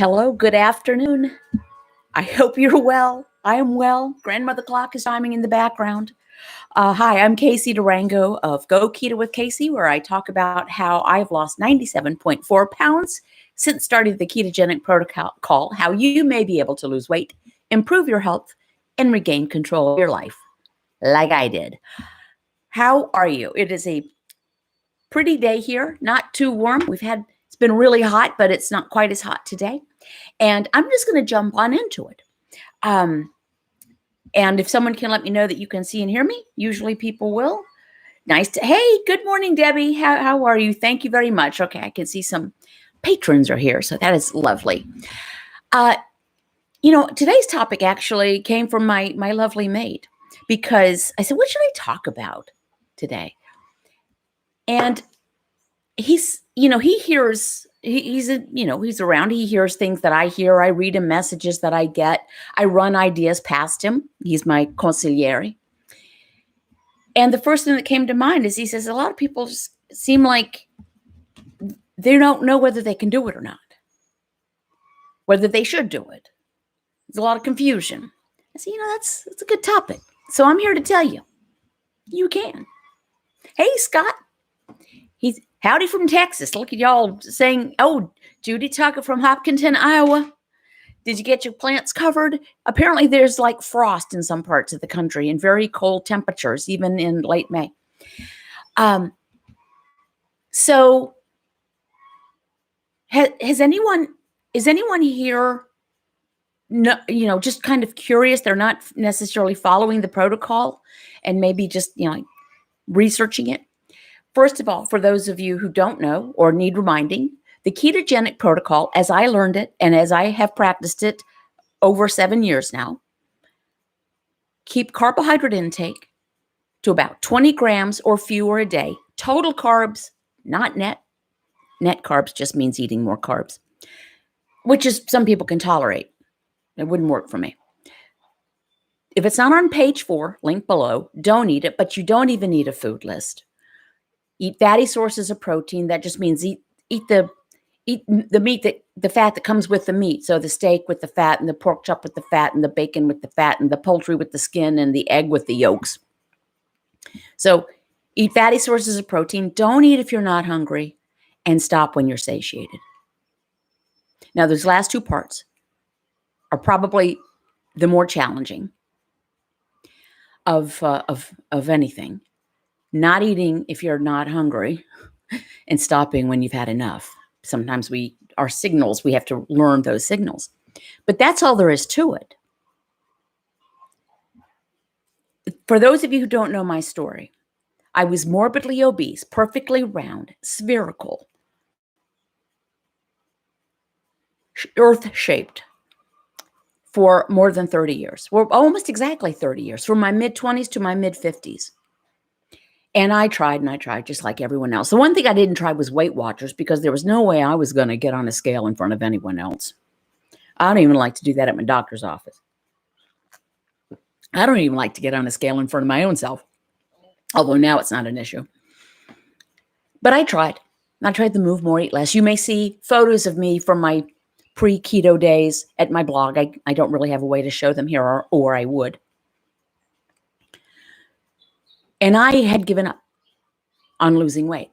Hello, good afternoon. I hope you're well. I am well. Grandmother clock is chiming in the background. Hi, I'm Casey Durango of Go Keto with Casey, where I talk about how I've lost 97.4 pounds since starting the ketogenic protocol, how you may be able to lose weight, improve your health, and regain control of your life, like I did. How are you? It is a pretty day here, not too warm. It's been really hot, but it's not quite as hot today. And I'm just going to jump on into it. And if someone can let me know that you can see and hear me, usually people will. Hey, good morning, Debbie. How are you? Thank you very much. Okay, I can see some patrons are here, so that is lovely. Today's topic actually came from my lovely maid, because I said, what should I talk about today? And he hears, he's around, he hears things that I hear, I read him messages that I get, I run ideas past him. He's my consigliere. And the first thing that came to mind is he says, a lot of people just seem like they don't know whether they can do it or not, whether they should do it. There's a lot of confusion. I said, that's a good topic. So I'm here to tell you, you can. Hey, Scott. He's howdy from Texas. Look at y'all saying, oh, Judy Tucker from Hopkinton, Iowa. Did you get your plants covered? Apparently there's like frost in some parts of the country and very cold temperatures, even in late May. So is anyone here, just kind of curious? They're not necessarily following the protocol and maybe just, researching it. First of all, for those of you who don't know or need reminding, the ketogenic protocol, as I learned it and as I have practiced it over 7 years now, keep carbohydrate intake to about 20 grams or fewer a day. Total carbs, not net. Net carbs just means eating more carbs, which is some people can tolerate. It wouldn't work for me. If it's not on page 4, link below, don't eat it, but you don't even need a food list. Eat fatty sources of protein. That just means eat the meat, the fat that comes with the meat. So the steak with the fat, and the pork chop with the fat, and the bacon with the fat, and the poultry with the skin, and the egg with the yolks. So eat fatty sources of protein. Don't eat if you're not hungry, and stop when you're satiated. Now, those last two parts are probably the more challenging of anything. Not eating if you're not hungry, and stopping when you've had enough. Sometimes we have to learn those signals. But that's all there is to it. For those of you who don't know my story, I was morbidly obese, perfectly round, spherical, earth-shaped for more than 30 years. Well, almost exactly 30 years, from my mid-20s to my mid-50s. And I tried just like everyone else. The one thing I didn't try was Weight Watchers, because there was no way I was going to get on a scale in front of anyone else. I don't even like to do that at my doctor's office. I don't even like to get on a scale in front of my own self, although now it's not an issue. But I tried. I tried the Move More, Eat Less. You may see photos of me from my pre-keto days at my blog. I don't really have a way to show them here, or I would. And I had given up on losing weight.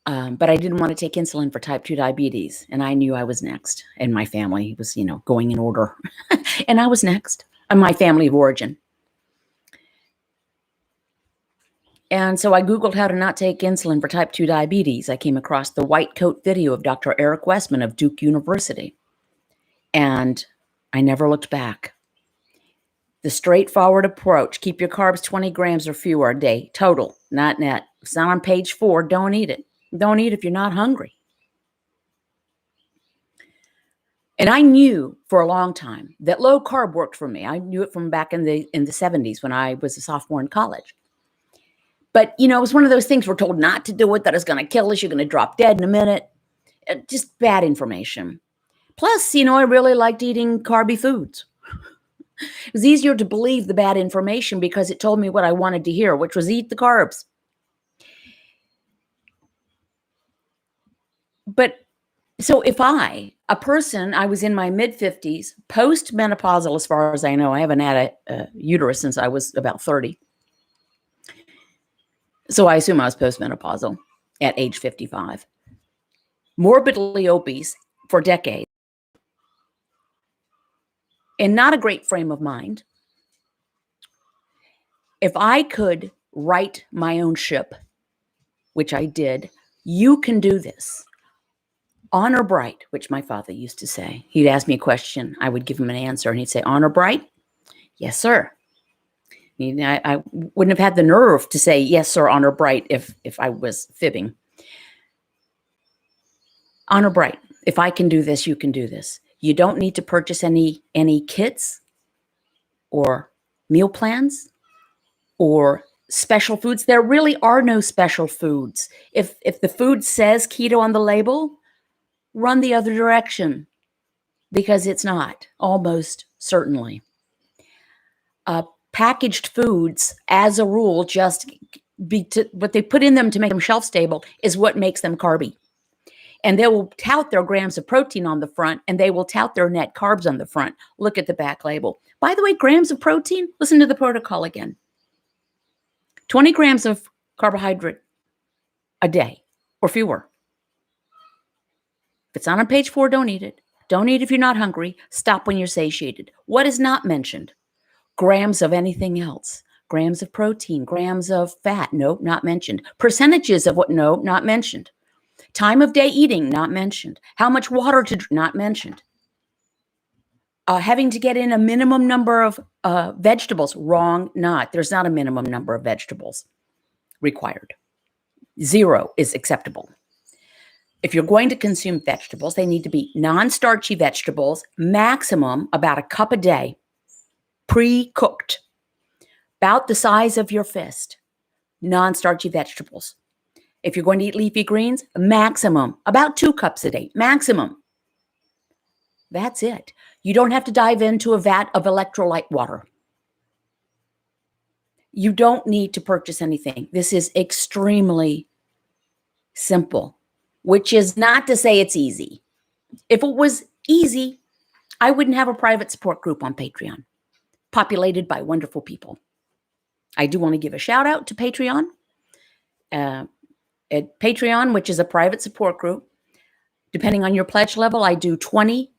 But I didn't want to take insulin for type 2 diabetes. And I knew I was next. And my family was, going in order. And I was next. My family of origin. And so I Googled how to not take insulin for type 2 diabetes. I came across the white coat video of Dr. Eric Westman of Duke University. And I never looked back. The straightforward approach: keep your carbs 20 grams or fewer a day, total, not net. If it's not on page 4, don't eat it. Don't eat if you're not hungry. And I knew for a long time that low carb worked for me. I knew it from back in the 70s when I was a sophomore in college. But, it was one of those things we're told not to do it, that is going to kill us. You're going to drop dead in a minute. Just bad information. Plus, I really liked eating carby foods. It was easier to believe the bad information because it told me what I wanted to hear, which was eat the carbs. But So if I was in my mid-50s, post-menopausal, as far as I know, I haven't had a uterus since I was about 30. So I assume I was post-menopausal at age 55. Morbidly obese for decades. And not a great frame of mind. If I could right my own ship, which I did, you can do this. Honor bright, which my father used to say. He'd ask me a question, I would give him an answer, and he'd say, honor bright? Yes, sir. I wouldn't have had the nerve to say yes, sir, honor bright if I was fibbing. Honor bright. If I can do this, you can do this. You don't need to purchase any kits or meal plans or special foods. There really are no special foods. If the food says keto on the label, run the other direction, because it's not, almost certainly. Packaged foods, as a rule, just what they put in them to make them shelf stable is what makes them carby. And they will tout their grams of protein on the front, and they will tout their net carbs on the front. Look at the back label. By the way, grams of protein, listen to the protocol again. 20 grams of carbohydrate a day or fewer. If it's not on page 4, don't eat it. Don't eat if you're not hungry. Stop when you're satiated. What is not mentioned? Grams of anything else. Grams of protein, grams of fat, nope, not mentioned. Percentages of what, nope, not mentioned. Time of day eating, not mentioned. How much water to drink, not mentioned. Having to get in a minimum number of vegetables, wrong, not. There's not a minimum number of vegetables required. 0 is acceptable. If you're going to consume vegetables, they need to be non-starchy vegetables, maximum about a cup a day, pre-cooked, about the size of your fist, non-starchy vegetables. If you're going to eat leafy greens, maximum, about 2 cups a day, maximum. That's it. You don't have to dive into a vat of electrolyte water. You don't need to purchase anything. This is extremely simple, which is not to say it's easy. If it was easy, I wouldn't have a private support group on Patreon, populated by wonderful people. I do want to give a shout out to Patreon. At Patreon, which is a private support group, depending on your pledge level, I do 20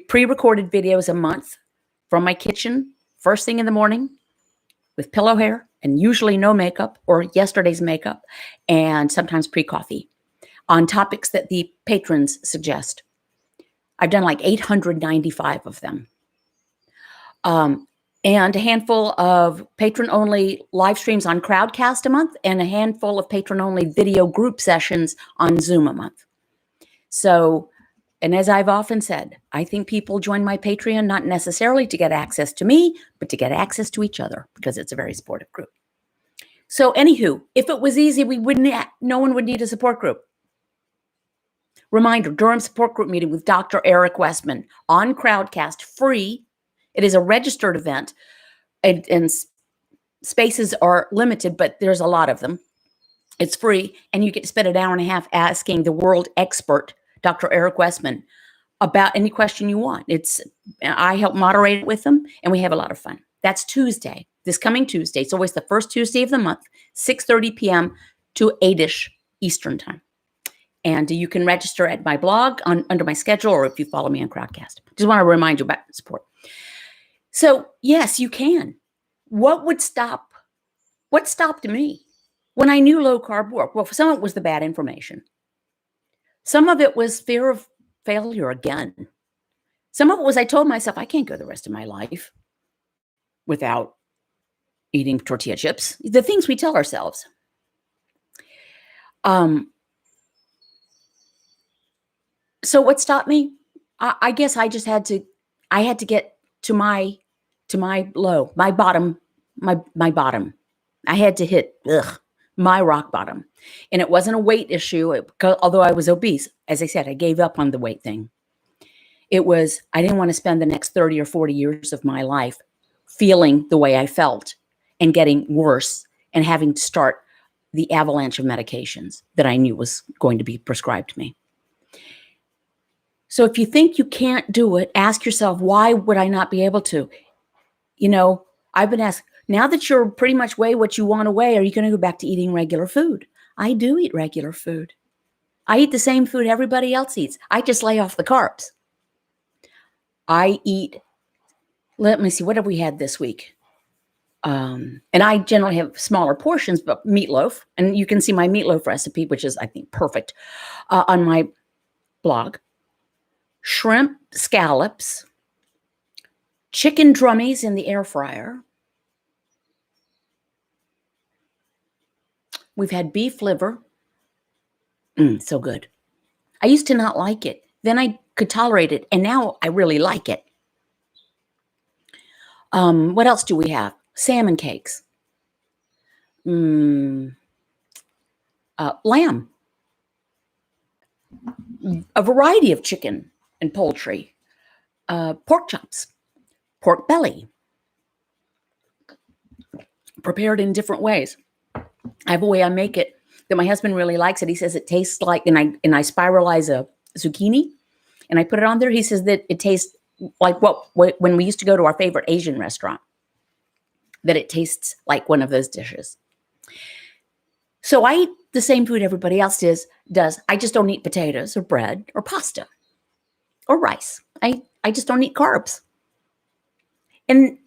pre-recorded videos a month from my kitchen, first thing in the morning, with pillow hair and usually no makeup or yesterday's makeup, and sometimes pre-coffee, on topics that the patrons suggest. I've done like 895 of them. And a handful of patron-only live streams on Crowdcast a month, and a handful of patron-only video group sessions on Zoom a month. So, and as I've often said, I think people join my Patreon not necessarily to get access to me, but to get access to each other, because it's a very supportive group. So anywho, if it was easy, no one would need a support group. Reminder, Durham support group meeting with Dr. Eric Westman on Crowdcast, free. It is a registered event, and spaces are limited, but there's a lot of them. It's free, and you get to spend an hour and a half asking the world expert, Dr. Eric Westman, about any question you want. I help moderate it with them, and we have a lot of fun. That's Tuesday, this coming Tuesday. It's always the first Tuesday of the month, 6:30 p.m. to 8-ish Eastern time. And you can register at my blog under my schedule, or if you follow me on Crowdcast. Just want to remind you about support. So yes, you can. What stopped me when I knew low carb worked? Well, some of it was the bad information. Some of it was fear of failure again. Some of it was I told myself I can't go the rest of my life without eating tortilla chips. The things we tell ourselves. So what stopped me? I guess I just had to get to my low, my bottom. I had to hit my rock bottom. And it wasn't a weight issue, although I was obese. As I said, I gave up on the weight thing. It was, I didn't want to spend the next 30 or 40 years of my life feeling the way I felt and getting worse and having to start the avalanche of medications that I knew was going to be prescribed to me. So if you think you can't do it, ask yourself, why would I not be able to? I've been asked, now that you're pretty much weigh what you want to weigh, are you going to go back to eating regular food? I do eat regular food. I eat the same food everybody else eats. I just lay off the carbs. I eat, let me see, what have we had this week? And I generally have smaller portions, but meatloaf. And you can see my meatloaf recipe, which is, I think, perfect, on my blog. Shrimp scallops, chicken drummies in the air fryer. We've had beef liver. So good. I used to not like it. Then I could tolerate it. And now I really like it. What else do we have? Salmon cakes. Lamb. A variety of chicken and poultry. Pork chops. Pork belly. Prepared in different ways. I have a way I make it that my husband really likes it. He says it tastes like, and I spiralize a zucchini and I put it on there. He says that it tastes like when we used to go to our favorite Asian restaurant, that it tastes like one of those dishes. So I eat the same food everybody else does. I just don't eat potatoes or bread or pasta or rice. I just don't eat carbs. And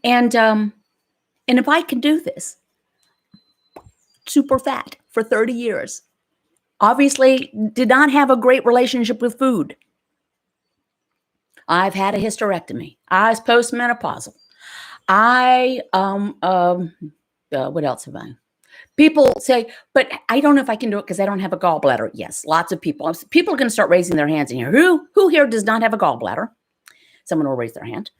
if I can do this, super fat for 30 years, obviously did not have a great relationship with food. I've had a hysterectomy. I was postmenopausal. What else have I? People say, but I don't know if I can do it because I don't have a gallbladder. Yes, lots of people. People are going to start raising their hands in here. Who here does not have a gallbladder? Someone will raise their hand.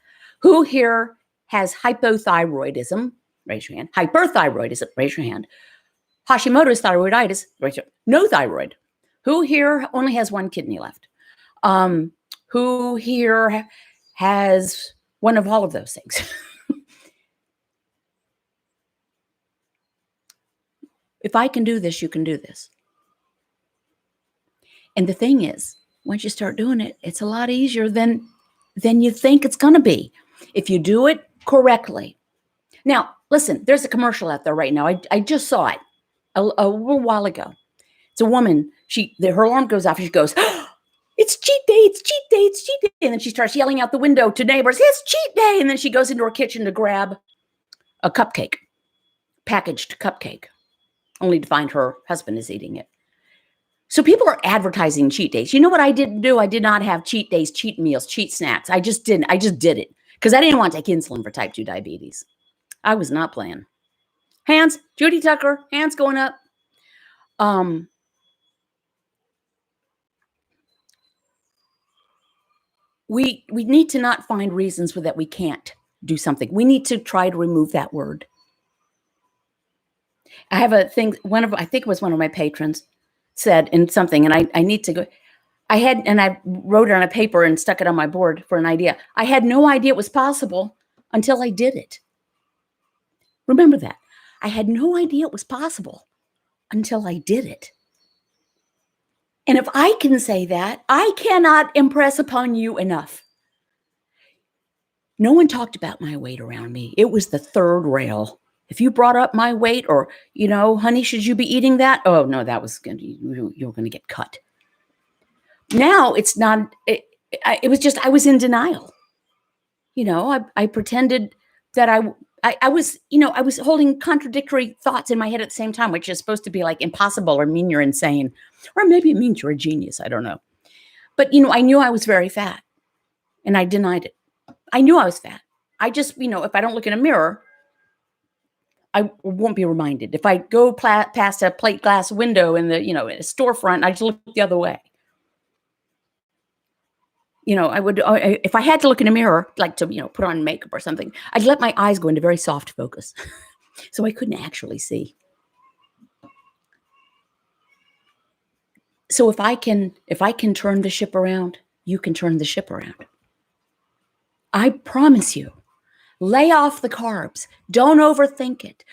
Who here has hypothyroidism? Raise your hand. Hyperthyroidism? Raise your hand. Hashimoto's thyroiditis? Raise your hand. No thyroid. Who here only has one kidney left? Who here has one of all of those things? If I can do this, you can do this. And the thing is, once you start doing it, it's a lot easier than you think it's going to be if you do it correctly. Now, listen, there's a commercial out there right now. I just saw it a little while ago. It's a woman. Her alarm goes off and she goes, oh, it's cheat day, it's cheat day, it's cheat day. And then she starts yelling out the window to neighbors, it's cheat day. And then she goes into her kitchen to grab a cupcake, packaged cupcake, only to find her husband is eating it. So people are advertising cheat days. You know what I didn't do? I did not have cheat days, cheat meals, cheat snacks. I just didn't. I just did it because I didn't want to take insulin for type 2 diabetes. I was not playing. Hands, Judy Tucker, hands going up. We need to not find reasons for that we can't do something. We need to try to remove that word. I have a thing, I think it was one of my patrons said in something, and I need to go. I wrote it on a paper and stuck it on my board for an idea. I had no idea it was possible until I did it. Remember that. I had no idea it was possible until I did it. And if I can say that, I cannot impress upon you enough. No one talked about my weight around me. It was the third rail. If you brought up my weight or, honey, should you be eating that? Oh, no, that was you're going to get cut. Now it's not, it was just, I was in denial. I pretended that I was holding contradictory thoughts in my head at the same time, which is supposed to be like impossible or mean you're insane, or maybe it means you're a genius. I don't know. But, I knew I was very fat and I denied it. I knew I was fat. I just, if I don't look in a mirror, I won't be reminded. If I go past a plate glass window in the, in a storefront, I just look the other way. I would, if I had to look in a mirror, like to, put on makeup or something, I'd let my eyes go into very soft focus. So I couldn't actually see. So if I can turn the ship around, you can turn the ship around. I promise you, lay off the carbs. Don't overthink it.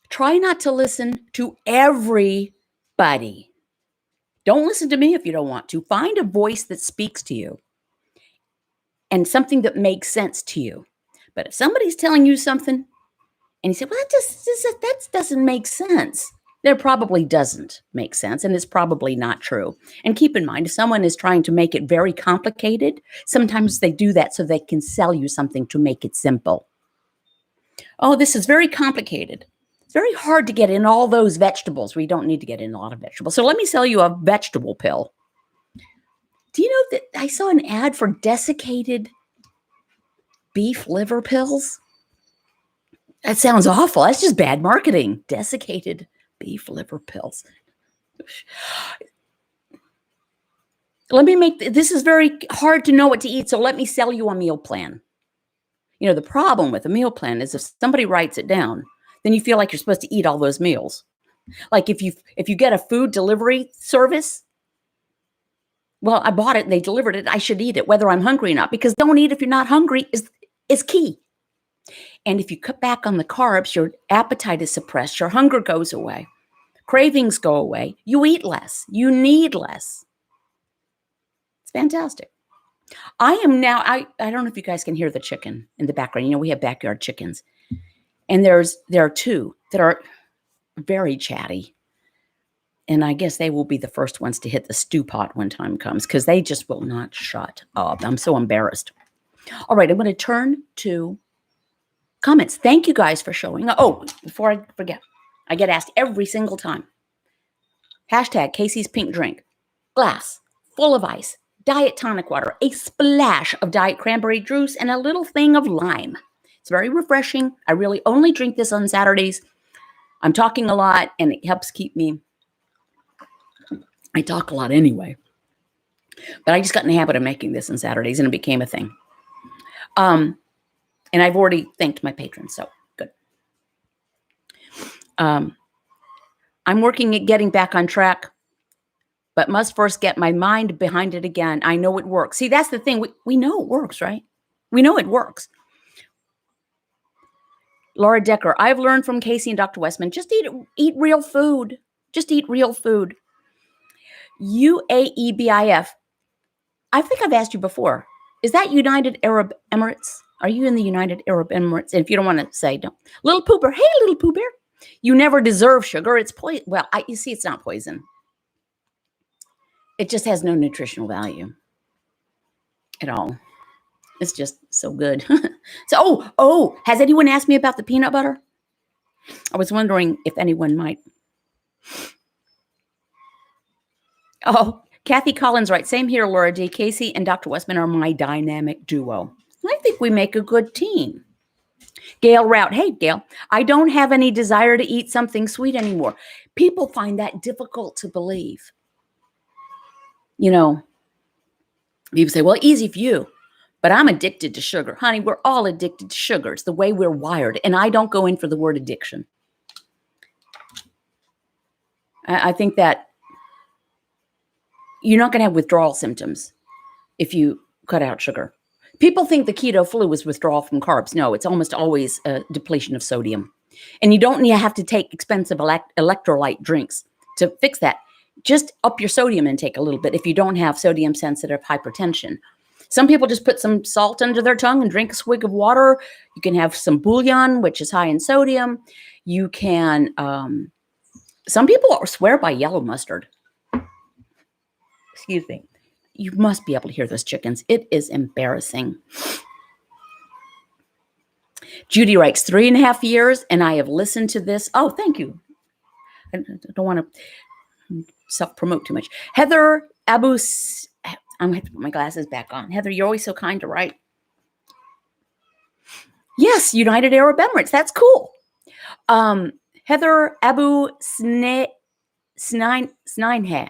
Try not to listen to everybody. Don't listen to me if you don't want to. Find a voice that speaks to you and something that makes sense to you. But if somebody's telling you something and you say, well, that doesn't make sense, there probably doesn't make sense, and it's probably not true. And keep in mind, if someone is trying to make it very complicated, sometimes they do that so they can sell you something to make it simple. Oh, this is very complicated. It's very hard to get in all those vegetables. We don't need to get in a lot of vegetables. So let me sell you a vegetable pill. Do you know that I saw an ad for desiccated beef liver pills? That sounds awful. That's just bad marketing. Desiccated beef liver pills. This is very hard to know what to eat, so let me sell you a meal plan. You know, the problem with a meal plan is if somebody writes it down, then you feel like you're supposed to eat all those meals. Like if you get a food delivery service, well, I bought it and they delivered it, I should eat it whether I'm hungry or not, because don't eat if you're not hungry is key. And if you cut back on the carbs, your appetite is suppressed, your hunger goes away, cravings go away, you eat less, you need less. It's fantastic. I am now, I don't know if you guys can hear the chicken in the background. You know, we have backyard chickens. And there are two that are very chatty. And I guess they will be the first ones to hit the stew pot when time comes, because they just will not shut up. I'm so embarrassed. All right, I'm going to turn to comments. Thank you guys for showing up. Oh, before I forget, I get asked every single time. Hashtag Casey's pink drink. Glass full of ice, diet tonic water, a splash of diet cranberry juice, and a little thing of lime. It's very refreshing. I really only drink this on Saturdays. I'm talking a lot, and it helps keep me. I talk a lot anyway. But I just got in the habit of making this on Saturdays, and it became a thing. And I've already thanked my patrons, so good. I'm working at getting back on track, but must first get my mind behind it again. I know it works. See, that's the thing. We know it works, right? We know it works. Laura Decker, I've learned from Casey and Dr. Westman, just eat real food. Just eat real food. UAEBIF. I think I've asked you before. Is that United Arab Emirates? Are you in the United Arab Emirates? And if you don't want to say, don't. Little Pooh Bear. Hey, Little Pooh Bear. You never deserve sugar. It's poison. Well, you see, it's not poison. It just has no nutritional value at all. It's just so good. So, has anyone asked me about the peanut butter? I was wondering if anyone might. Oh, Kathy Collins writes, same here, Laura D. Casey and Dr. Westman are my dynamic duo. I think we make a good team. Gail Rout, hey, Gail, I don't have any desire to eat something sweet anymore. People find that difficult to believe. You know, people say, well, easy for you, but I'm addicted to sugar. Honey, we're all addicted to sugar. It's the way we're wired. And I don't go in for the word addiction. I think that you're not going to have withdrawal symptoms if you cut out sugar. People think the keto flu is withdrawal from carbs. No, it's almost always a depletion of sodium. And you don't have to take expensive electrolyte drinks to fix that. Just up your sodium intake a little bit if you don't have sodium-sensitive hypertension. Some people just put some salt under their tongue and drink a swig of water. You can have some bouillon, which is high in sodium. You can, some people swear by yellow mustard. Excuse me. You must be able to hear those chickens. It is embarrassing. Judy writes, 3.5 years, and I have listened to this. Oh, thank you. I don't want to self-promote too much. Heather I'm going to have to put my glasses back on. Heather, you're always so kind to write. Yes, United Arab Emirates. That's cool. Heather Abu Sneinhe.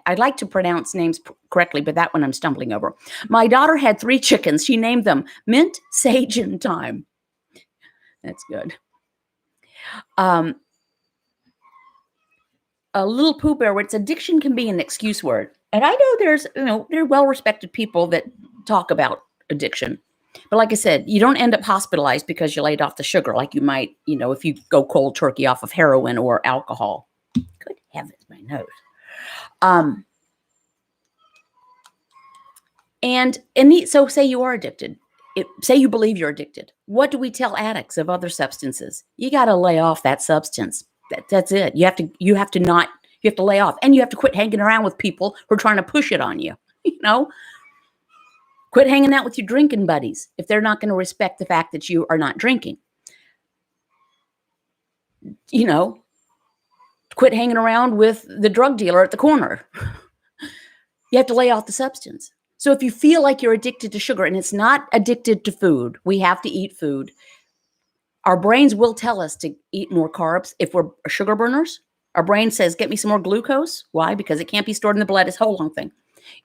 I'd like to pronounce names correctly, but that one I'm stumbling over. My daughter had 3 chickens. She named them Mint, Sage, and Thyme. That's good. A Little Pooh Bear writes, addiction can be an excuse word. And I know there are well-respected people that talk about addiction. But like I said, you don't end up hospitalized because you laid off the sugar like you might, if you go cold turkey off of heroin or alcohol. Good heavens, my nose. So say you are addicted. Say you believe you're addicted. What do we tell addicts of other substances? You got to lay off that substance. That's it. You have to lay off, and you have to quit hanging around with people who are trying to push it on you. Quit hanging out with your drinking buddies if they're not going to respect the fact that you are not drinking. Quit hanging around with the drug dealer at the corner. You have to lay off the substance. So if you feel like you're addicted to sugar, and it's not addicted to food, we have to eat food. Our brains will tell us to eat more carbs if we're sugar burners. Our brain says, get me some more glucose. Why? Because it can't be stored in the blood. It's a whole long thing.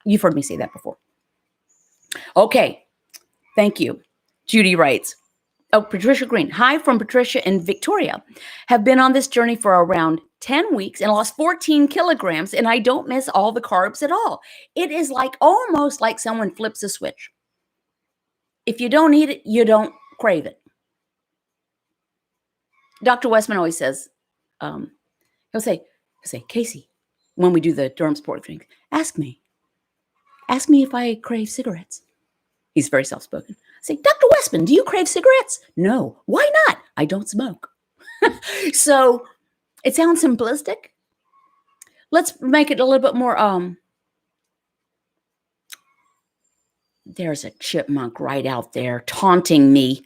You've heard me say that before. Okay. Thank you. Judy writes, Patricia Green. Hi from Patricia and Victoria. Have been on this journey for around 10 weeks and lost 14 kilograms, and I don't miss all the carbs at all. It is almost like someone flips a switch. If you don't eat it, you don't crave it. Dr. Westman always says, he'll say, Casey, when we do the Durham Sport thing, ask me if I crave cigarettes. He's very soft-spoken. I say, Dr. Westman, do you crave cigarettes? No. Why not? I don't smoke. So it sounds simplistic. Let's make it a little bit more. There's a chipmunk right out there taunting me.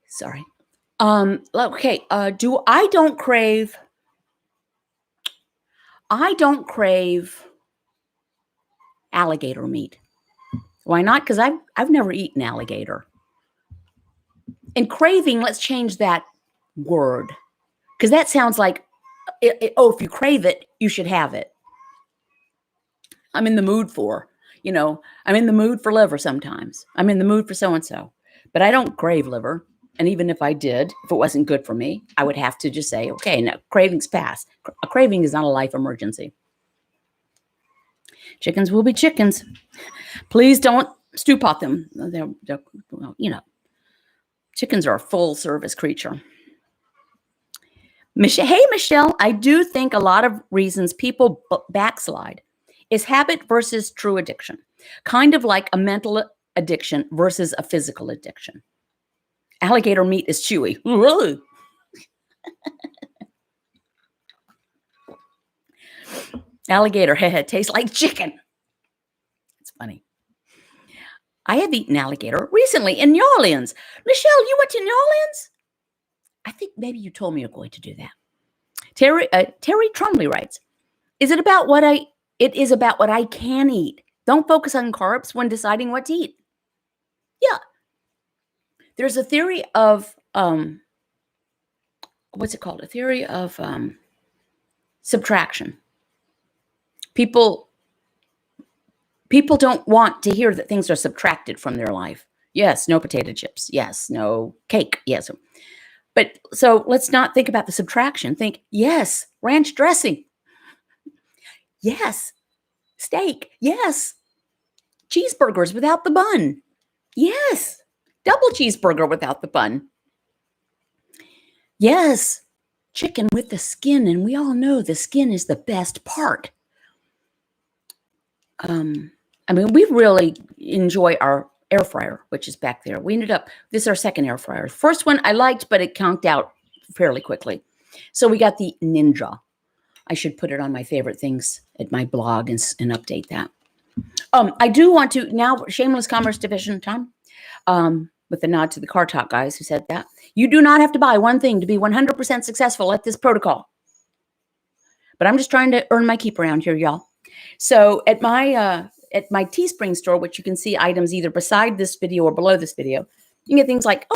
Sorry. Okay. I don't crave alligator meat. Why not? Because I've never eaten alligator. And craving, let's change that word. Because that sounds like, if you crave it, you should have it. I'm in the mood for liver sometimes. I'm in the mood for so-and-so. But I don't crave liver. And even if I did, if it wasn't good for me, I would have to just say, okay, now cravings pass. A craving is not a life emergency. Chickens will be chickens. Please don't stew pot them. Chickens are a full service creature. Hey, Michelle, I do think a lot of reasons people backslide is habit versus true addiction. Kind of like a mental addiction versus a physical addiction. Alligator meat is chewy. Alligator tastes like chicken. It's funny. I have eaten alligator recently in New Orleans. Michelle, you went to New Orleans? I think maybe you told me you're going to do that. Terry Trumley writes, it is about what I can eat. Don't focus on carbs when deciding what to eat. Yeah. There's a theory of, what's it called? A theory of subtraction. People don't want to hear that things are subtracted from their life. Yes, no potato chips. Yes, no cake. Yes. But so let's not think about the subtraction. Think, yes, ranch dressing. Yes, steak. Yes, cheeseburgers without the bun. Yes, double cheeseburger without the bun. Yes, chicken with the skin. And we all know the skin is the best part. We really enjoy our air fryer, which is back there. This is our second air fryer. First one I liked, but it conked out fairly quickly. So we got the Ninja. I should put it on my favorite things at my blog and update that. I do want to now, shameless commerce division time, with a nod to the Car Talk guys who said that. You do not have to buy one thing to be 100% successful at this protocol. But I'm just trying to earn my keep around here, y'all. So at my Teespring store, which you can see items either beside this video or below this video, you can get things like a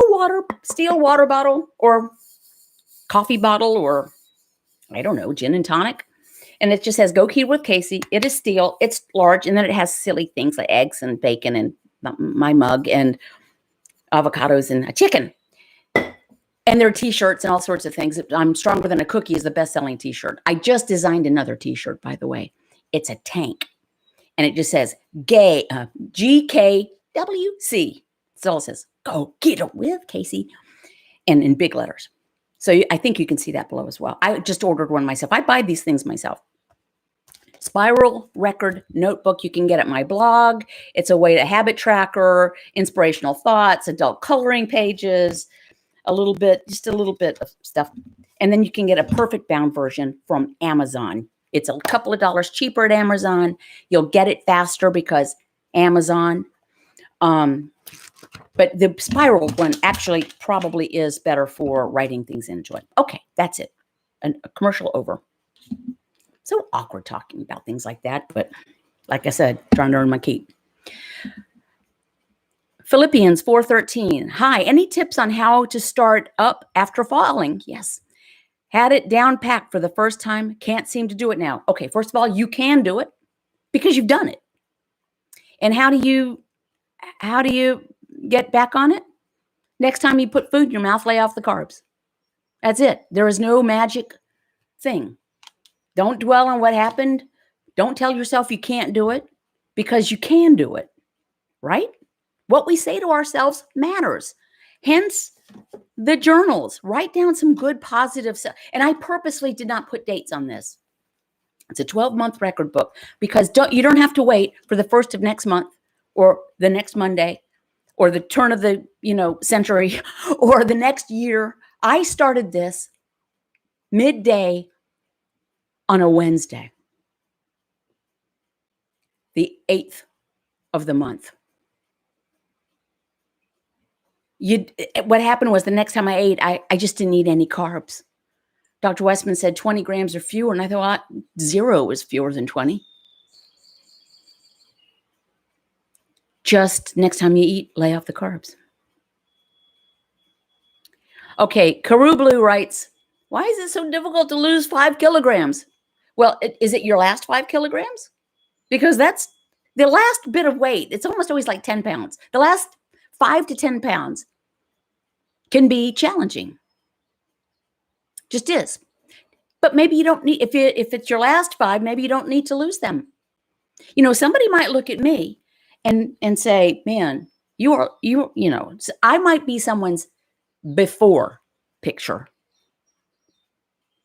steel water bottle or coffee bottle or, I don't know, gin and tonic. And it just says, go keto with Casey. It is steel. It's large. And then it has silly things like eggs and bacon and my mug and avocados and a chicken. And there are t-shirts and all sorts of things. I'm Stronger Than a Cookie is the best-selling t-shirt. I just designed another t-shirt, by the way. It's a tank. And it just says GKWC. That's all it says. Go keto with Casey. And in big letters. So I think you can see that below as well. I just ordered one myself. I buy these things myself. Spiral record notebook you can get at my blog. It's a way to habit tracker, inspirational thoughts, adult coloring pages, just a little bit of stuff. And then you can get a perfect bound version from Amazon. It's a couple of dollars cheaper at Amazon. You'll get it faster because Amazon. But the spiral one actually probably is better for writing things into it. Okay, that's it. A commercial over. So awkward talking about things like that, but like I said, trying to earn my keep. Philippians 4:13. Hi, any tips on how to start up after falling? Yes. Had it down packed for the first time. Can't seem to do it now. Okay, first of all, you can do it because you've done it. And how do you get back on it? Next time you put food in your mouth, lay off the carbs. That's it. There is no magic thing. Don't dwell on what happened. Don't tell yourself you can't do it because you can do it, right? What we say to ourselves matters. Hence the journals. Write down some good positive stuff. And I purposely did not put dates on this. It's a 12-month record book because you don't have to wait for the first of next month or the next Monday or the turn of the century or the next year. I started this midday on a Wednesday, the 8th of the month. What happened was the next time I ate, I just didn't eat any carbs. Dr. Westman said 20 grams or fewer, and I thought 0 is fewer than 20. Just next time you eat, lay off the carbs. Okay, Carew Blue writes, why is it so difficult to lose 5 kilograms? Well, is it your last 5 kilograms? Because that's the last bit of weight. It's almost always like 10 pounds. The last 5 to 10 pounds can be challenging. Just is. But maybe you don't need, if it's your last 5, maybe you don't need to lose them. Somebody might look at me and say, man, I might be someone's before picture.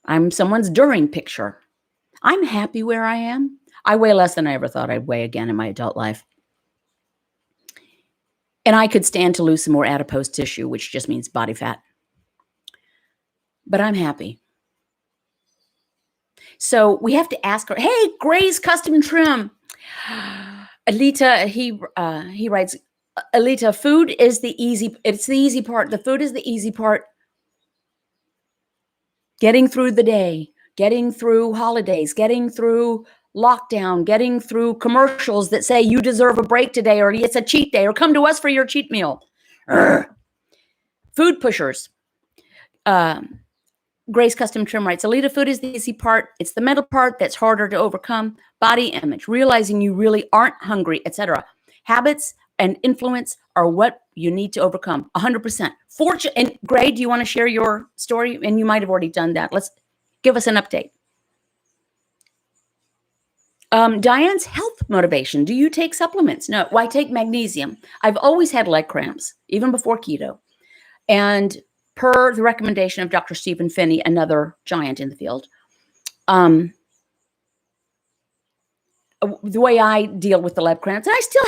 I'm someone's during picture. I'm happy where I am. I weigh less than I ever thought I'd weigh again in my adult life. And I could stand to lose some more adipose tissue, which just means body fat. But I'm happy. So we have to ask her, hey, Gray's Custom Trim. Alita, he writes, Alita, food is it's the easy part. The food is the easy part. Getting through the day, getting through holidays, getting through lockdown, getting through commercials that say you deserve a break today, or it's a cheat day, or come to us for your cheat meal. Food pushers. Grace Custom Trim writes, Alita, food is the easy part. It's the mental part that's harder to overcome. Body image, realizing you really aren't hungry, etc. Habits and influence are what you need to overcome. 100%. Fortune. And Gray, do you want to share your story? And you might have already done that. Let's give us an update. Diane's health motivation. Do you take supplements? No. Well, I take magnesium. I've always had leg cramps, even before keto. And per the recommendation of Dr. Stephen Finney, another giant in the field, the way I deal with the leg cramps, and I still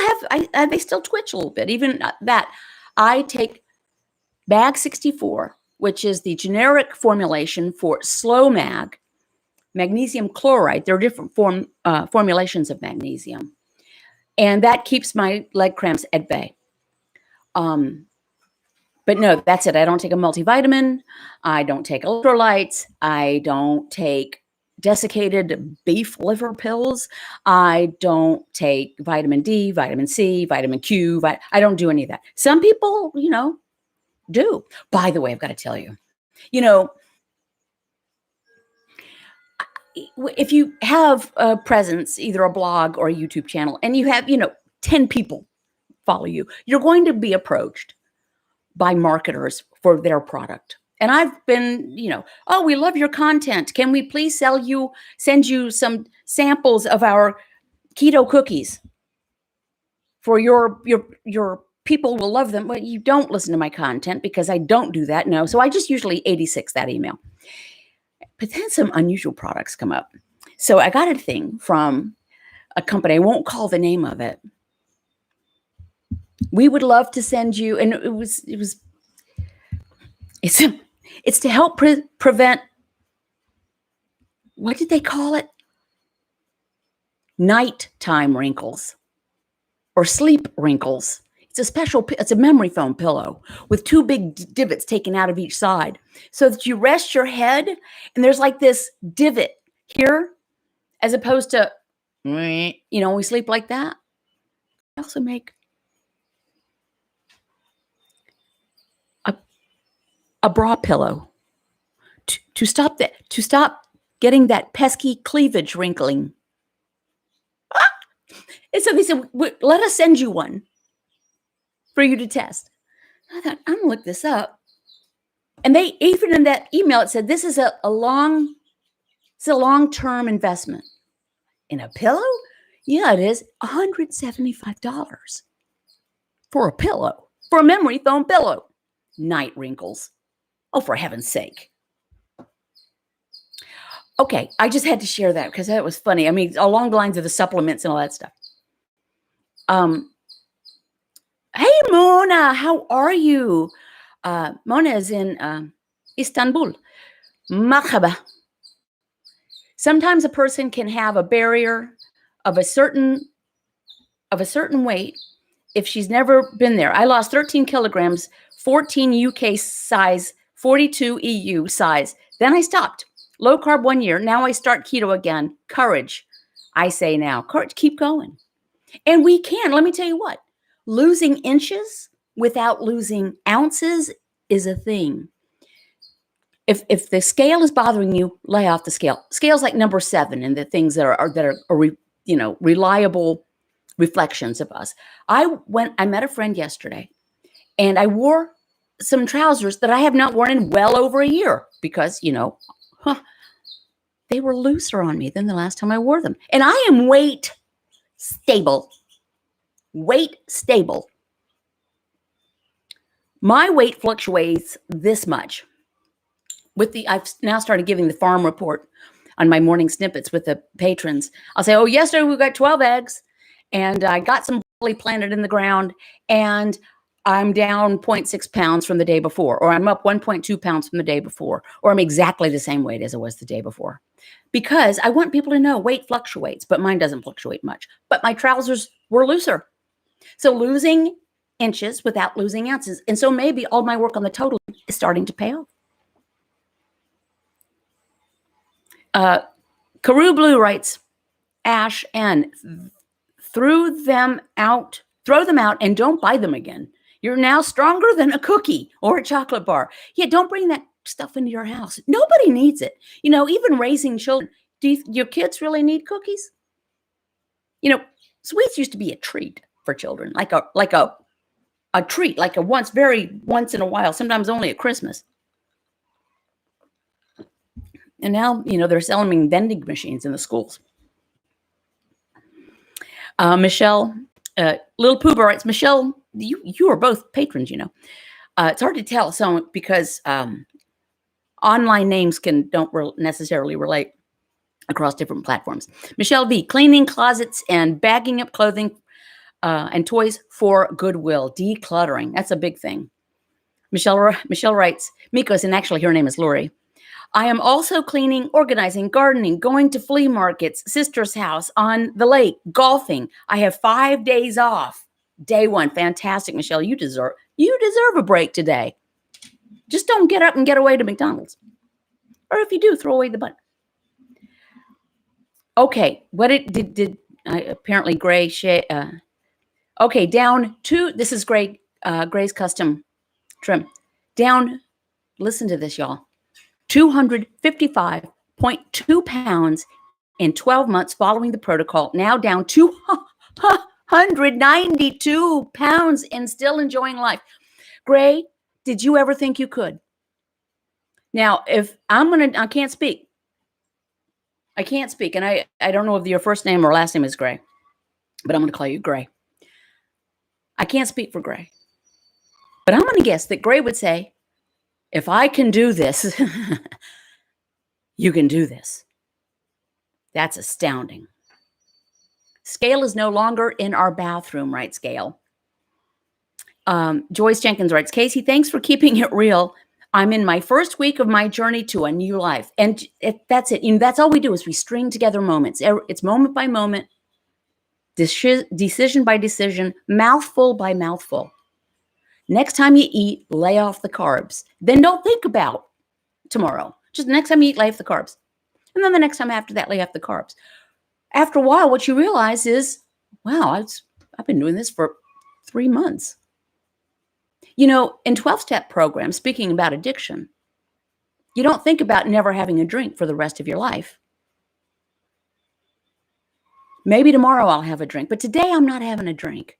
have, they still twitch a little bit. Even that, I take Bag 64, which is the generic formulation for slow magnesium chloride. There are different formulations of magnesium, and that keeps my leg cramps at bay. But no, that's it. I don't take a multivitamin. I don't take electrolytes. I don't take desiccated beef liver pills. I don't take vitamin D, vitamin C, vitamin Q. I don't do any of that. Some people, do. By the way, I've got to tell you, if you have a presence, either a blog or a YouTube channel, and you have, 10 people follow you, you're going to be approached by marketers for their product. And I've been, oh, we love your content. Can we please send you some samples of our keto cookies for your people will love them. But you don't listen to my content because I don't do that. No. So I just usually 86 that email. But then some unusual products come up. So I got a thing from a company. I won't call the name of it. We would love to send you, and it's to help prevent, what did they call it? Nighttime wrinkles or sleep wrinkles. It's a memory foam pillow with 2 big divots taken out of each side so that you rest your head and there's like this divot here, as opposed to, we sleep like that. I also make a bra pillow to stop getting that pesky cleavage wrinkling. And so they said, let us send you one for you to test. I thought, I'm gonna look this up. And they, even in that email, it said, this is a long-term investment. In a pillow? Yeah, it is. $175 for a pillow, for a memory foam pillow. Night wrinkles. Oh, for heaven's sake. Okay, I just had to share that because that was funny. I mean, along the lines of the supplements and all that stuff. Hey, Mona, how are you? Mona is in Istanbul. Marhaba. Sometimes a person can have a barrier of a certain weight if she's never been there. I lost 13 kilograms, 14 UK size, 42 EU size. Then I stopped. Low carb 1 year. Now I start keto again. Courage. I say now, courage, keep going. And we can. Let me tell you what. Losing inches without losing ounces is a thing. If the scale is bothering you, lay off the scale. Scale's like number 7 in the things that are reliable reflections of us. I met a friend yesterday, and I wore some trousers that I have not worn in well over a year because, they were looser on me than the last time I wore them. And I am weight stable. Weight stable. My weight fluctuates this much. I've now started giving the farm report on my morning snippets with the patrons. I'll say, oh, yesterday we got 12 eggs and I got some broccoli planted in the ground and I'm down 0.6 pounds from the day before, or I'm up 1.2 pounds from the day before, or I'm exactly the same weight as I was the day before. Because I want people to know weight fluctuates, but mine doesn't fluctuate much. But my trousers were looser. So losing inches without losing ounces. And so maybe all my work on the total is starting to pay off. Carew Blue writes, Ash N, throw them out and don't buy them again. You're now stronger than a cookie or a chocolate bar. Yeah, don't bring that stuff into your house. Nobody needs it. Even raising children, your kids really need cookies? Sweets used to be a treat for children, like a treat, like once in a while, sometimes only at Christmas. And now, they're selling vending machines in the schools. Michelle, Little Pooh writes, Michelle, you are both patrons, It's hard to tell because online names don't necessarily relate across different platforms. Michelle V, cleaning closets and bagging up clothing and toys for Goodwill, decluttering. That's a big thing. Michelle writes, Mikos, and actually her name is Lori. I am also cleaning, organizing, gardening, going to flea markets, sister's house, on the lake, golfing. I have 5 days off. Day 1. Fantastic, Michelle. You deserve a break today. Just don't get up and get away to McDonald's. Or if you do, throw away the bun. Okay. What did apparently Gray okay, down 2. This is Gray's custom trim. Down, listen to this, y'all. 255.2 pounds in 12 months following the protocol, now down 292 pounds and still enjoying life. Gray, did you ever think you could? Now, if I can't speak. And I don't know if your first name or last name is Gray, but I'm going to call you Gray. I can't speak for Gray, but I'm going to guess that Gray would say, if I can do this, you can do this. That's astounding. Scale is no longer in our bathroom, writes Gail. Joyce Jenkins writes, Casey, thanks for keeping it real. I'm in my first week of my journey to a new life. And that's it. And that's all we do is we string together moments. It's moment by moment, decision by decision, mouthful by mouthful. Next time you eat, lay off the carbs. Then don't think about tomorrow. Just next time you eat, lay off the carbs. And then the next time after that, lay off the carbs. After a while, what you realize is, wow, I've been doing this for 3 months. You know, in 12-step programs, speaking about addiction, you don't think about never having a drink for the rest of your life. Maybe tomorrow I'll have a drink, but today I'm not having a drink.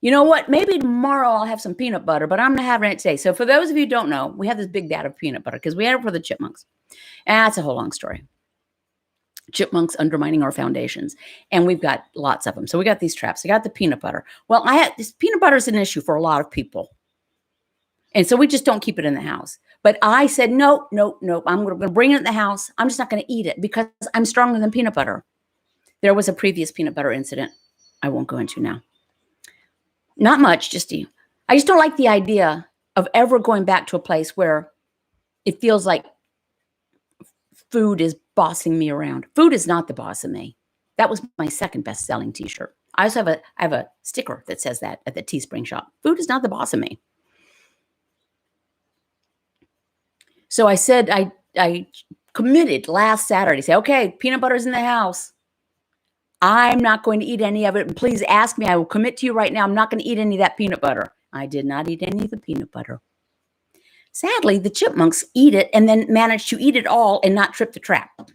You know what? Maybe tomorrow I'll have some peanut butter, but I'm not having it today. So for those of you who don't know, we have this big vat of peanut butter because we had it for the chipmunks. And that's a whole long story. Chipmunks undermining our foundations. And we've got lots of them. So we got these traps. I got the peanut butter. Well, this peanut butter is an issue for a lot of people. And so we just don't keep it in the house. But I said, no. I'm going to bring it in the house. I'm just not going to eat it because I'm stronger than peanut butter. There was a previous peanut butter incident I won't go into now. Not much, I just don't like the idea of ever going back to a place where it feels like food is bossing me around. Food is not the boss of me. That was my second best-selling t-shirt. I also have a sticker that says that at the Teespring shop. Food is not the boss of me. So I said, I committed last Saturday, say, okay, peanut butter's in the house. I'm not going to eat any of it. And please ask me. I will commit to you right now. I'm not going to eat any of that peanut butter. I did not eat any of the peanut butter. Sadly, the chipmunks eat it and then manage to eat it all and not trip the trap, which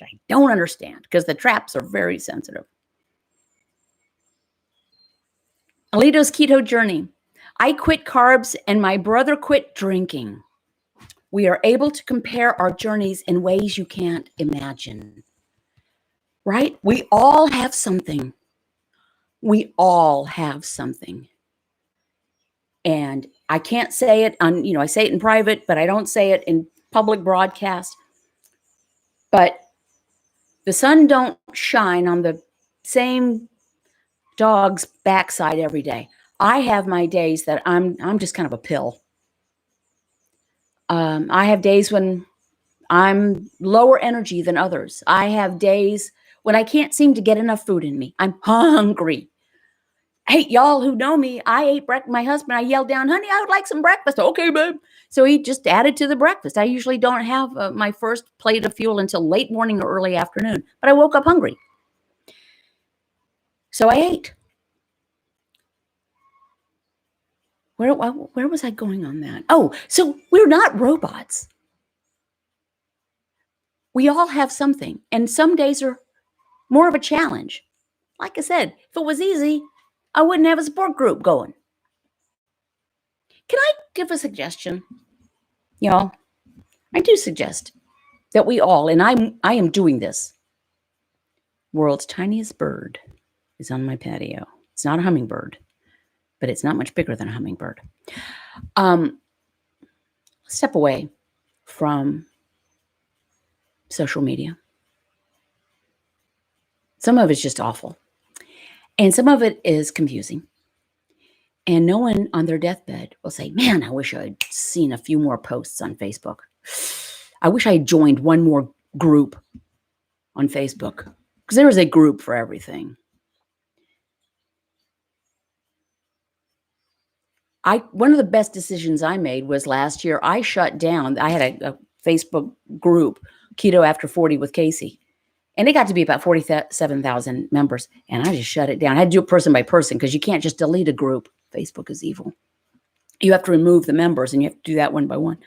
I don't understand because the traps are very sensitive. Alito's keto journey. I quit carbs and my brother quit drinking. We are able to compare our journeys in ways you can't imagine. Right? We all have something. We all have something. And I can't say it on, I say it in private, but I don't say it in public broadcast. But the sun don't shine on the same dog's backside every day. I have my days that I'm just kind of a pill. I have days when I'm lower energy than others. I have days when I can't seem to get enough food in me. I'm hungry. Hey, y'all who know me, I ate breakfast. My husband, I yelled down, honey, I would like some breakfast. Okay, babe. So he just added to the breakfast. I usually don't have my first plate of fuel until late morning or early afternoon, but I woke up hungry. So I ate. Where was I going on that? Oh, so we're not robots. We all have something, and some days are more of a challenge. Like I said, if it was easy, I wouldn't have a support group going. Can I give a suggestion? Y'all, I do suggest that we all, and I am doing this. World's tiniest bird is on my patio. It's not a hummingbird, but it's not much bigger than a hummingbird. Step away from social media. Some of it's just awful. And some of it is confusing. And no one on their deathbed will say, man, I wish I'd seen a few more posts on Facebook. I wish I had joined one more group on Facebook. Because there is a group for everything. One of the best decisions I made was last year. I shut down. I had a Facebook group, Keto After 40 with Casey. And it got to be about 47,000 members. And I just shut it down. I had to do it person by person because you can't just delete a group. Facebook is evil. You have to remove the members and you have to do that one by one.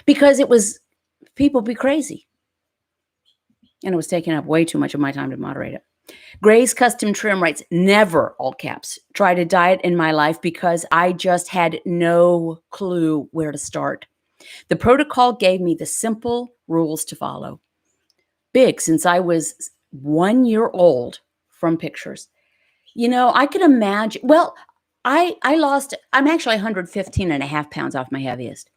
Because people be crazy. And it was taking up way too much of my time to moderate it. Gray's Custom Trim writes, never, all caps, tried a diet in my life because I just had no clue where to start. The protocol gave me the simple rules to follow. Big since I was 1 year old from pictures. I could imagine, I'm actually 115 and a half pounds off my heaviest.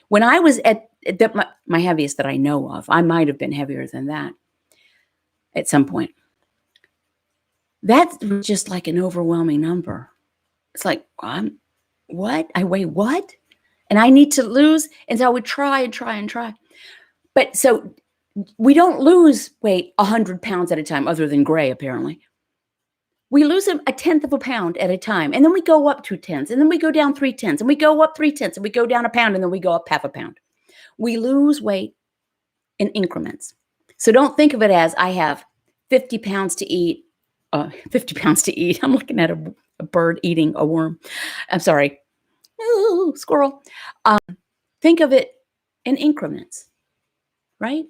When I was at my heaviest that I know of, I might have been heavier than that. at some point. That's just like an overwhelming number. It's like, what? I weigh what? And I need to lose. And so I would try and try and try. But so we don't lose weight 100 pounds at a time, other than gray, apparently. We lose a tenth of a pound at a time. And then we go up 2/10, and then we go down 3/10, and we go up 3/10, and we go down a pound, and then we go up half a pound. We lose weight in increments. So don't think of it as I have 50 pounds to eat. 50 pounds to eat. I'm looking at a bird eating a worm. I'm sorry. Ooh, squirrel. Think of it in increments, right?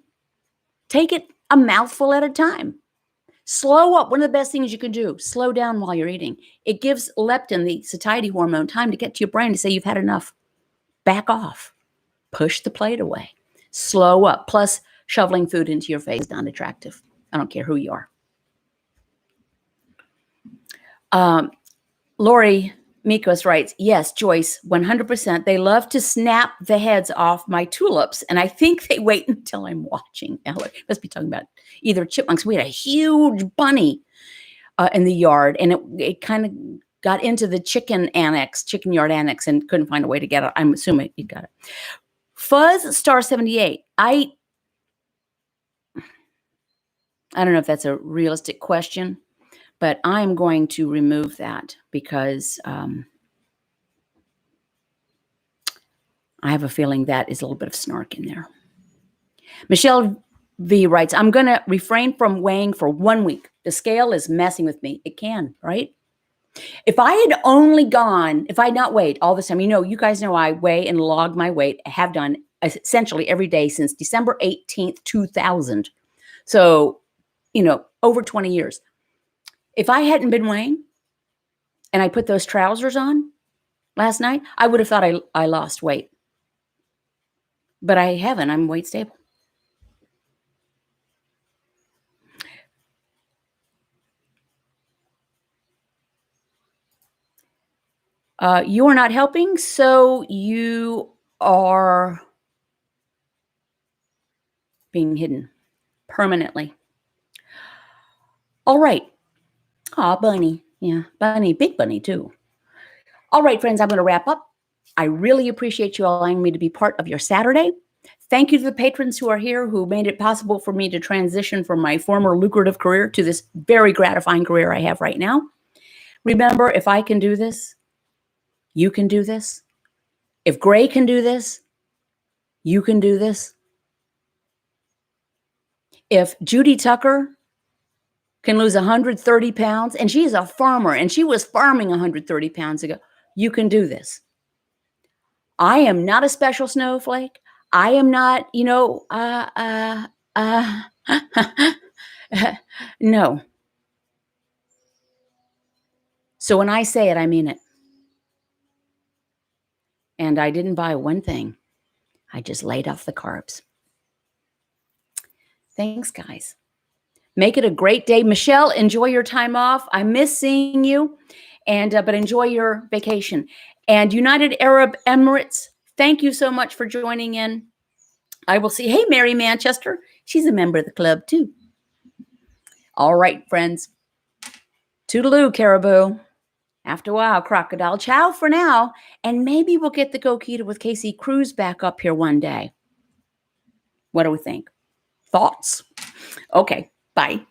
Take it a mouthful at a time. Slow up. One of the best things you can do, slow down while you're eating. It gives leptin, the satiety hormone, time to get to your brain to say you've had enough. Back off. Push the plate away. Slow up. Plus, shoveling food into your face is not attractive. I don't care who you are. Lori Mikos writes, yes, Joyce, 100%. They love to snap the heads off my tulips, and I think they wait until I'm watching. Ella must be talking about either chipmunks. We had a huge bunny in the yard, and it kind of got into the chicken yard annex, and couldn't find a way to get it. I'm assuming you got it. Fuzz Star 78. I don't know if that's a realistic question, but I'm going to remove that because I have a feeling that is a little bit of snark in there. Michelle V writes, I'm going to refrain from weighing for 1 week. The scale is messing with me. It can, right? If I had not weighed all this time, you guys know I weigh and log my weight. I have done essentially every day since December 18th, 2000. So, over 20 years. If I hadn't been weighing and I put those trousers on last night, I would have thought I lost weight. But I haven't. I'm weight stable. You are not helping, so you are being hidden permanently. All right. Aw, bunny. Yeah, bunny. Big bunny, too. All right, friends, I'm going to wrap up. I really appreciate you allowing me to be part of your Saturday. Thank you to the patrons who are here, who made it possible for me to transition from my former lucrative career to this very gratifying career I have right now. Remember, if I can do this, you can do this. If Gray can do this, you can do this. If Judy Tucker can lose 130 pounds, and she's a farmer, and she was farming 130 pounds ago, you can do this. I am not a special snowflake. I am not, no. So when I say it, I mean it. And I didn't buy one thing. I just laid off the carbs. Thanks, guys. Make it a great day. Michelle, enjoy your time off. I miss seeing you, but enjoy your vacation. And United Arab Emirates, thank you so much for joining in. I will see. Hey, Mary Manchester. She's a member of the club, too. All right, friends. Toodaloo, caribou. After a while, crocodile. Ciao for now. And maybe we'll get the Go Keto with Casey cruise back up here one day. What do we think? Thoughts? Okay. Bye.